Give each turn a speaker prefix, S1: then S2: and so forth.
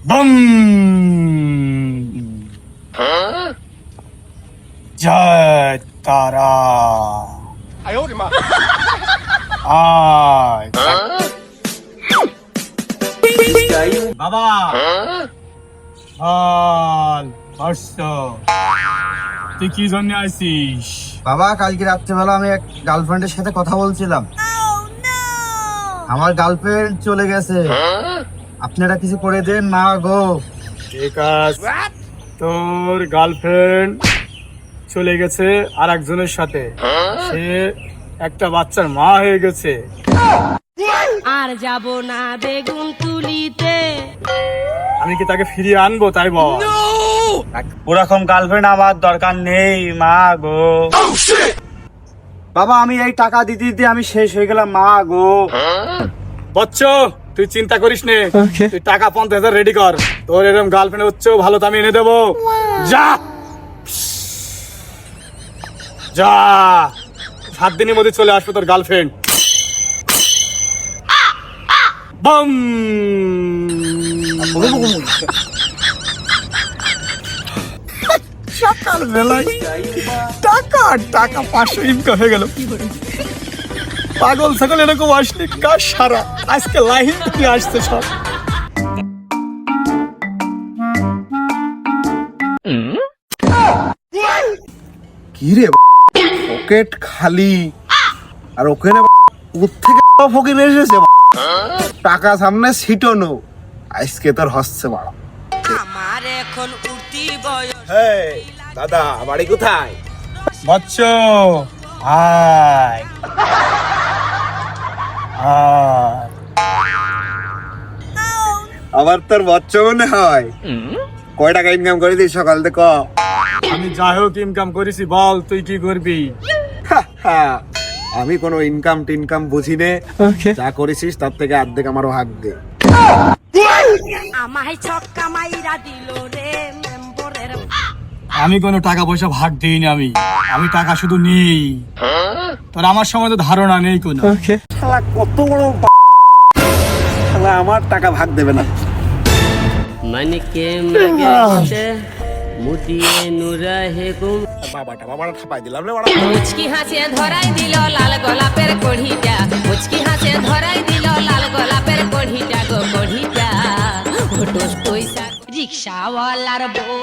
S1: बम जय तारा आय बाबा ভাল বর্ষ তুই কি জন্য আসিস?
S2: বাবা, কালকে রাত্রেবেলা আমি এক গার্লফ্রেন্ডের সাথে কথা বলছিলাম। আমার গার্লফ্রেন্ড চলে গেছে। আপনারা কিছু করে দেন না গো।
S1: ঠিক আছে, তোর গার্লফ্রেন্ড চলে গেছে আর একজনের সাথে, সে একটা বাচ্চার মা হয়ে গেছে।
S3: আর যাব না বেগুন তুলিতে।
S1: আমি কি তাকে ফিরিয়ে আনবো তাই বল?
S2: ওরকম গার্লফ্রেন্ড আমার দরকার নেই মা গো। বাবা, আমি এই টাকা দিতে দিতে আমি শেষ হয়ে গেলাম মা গো।
S1: বচ্চ, তুই চিন্তা করিস নে, তুই টাকা 50,000 রেডি কর। তোর এরকম গার্লফ্রেন্ড হচ্ছে ভালো, তো আমি এনে দেবো। যা যা, 7 দিনের মধ্যে চলে আসবে তোর গার্লফ্রেন্ড। বম সকাল বেলায় টাকা 500 ইনকাম হয়ে গেল। পাগল ছাগল এরকম আসলে কাজ সারা, আজকে লাইন থেকে আসছে সব।
S2: কি রে, পকেট খালি আর ওখানে থেকে ফকির এসেছে। টাকা সামনে ছিটানো, আজকে তোর হচ্ছে বাড়া।
S3: আমার এখন উঠতি বয়স।
S2: দাদা, বাড়ি কোথায়?
S1: বচ্চ আয় আয়।
S2: আবার তোর বাচ্চা মনে হয়? কয় টাকা ইনকাম করে দিস সকাল থেকে?
S1: আমি যাই হোক ইনকাম করেছি, বল তুই কি করবি?
S2: আমি কোনো ইনকাম টিনকাম বুঝি নে। যা করেছিস তার থেকে অর্ধেক আমারও ভাগ দে।
S3: আমায় ছক্কা মাইরা দিল রে মেম্বরের।
S1: আমি কোনো টাকা পয়সা ভাগ দিইনি, আমি টাকা শুধু নেই। তোর আমার সময় তো ধারণা নেই কোনো।
S2: শালা কত বড় শালা, আমার টাকা ভাগ দেবে না।
S3: मन के मगे मुटिए नुरा हे गुम।
S2: বাবাটা ঠাপাই দিলাম রে বাড়া।
S3: মুচকি হাসে ধরাই দিল লাল গোলাপের কড়িটা। মুচকি হাসে ধরাই দিল লাল গোলাপের কড়িটা গো কড়িটা। ফটোস পয়সা রিক্সাওয়ালার বউ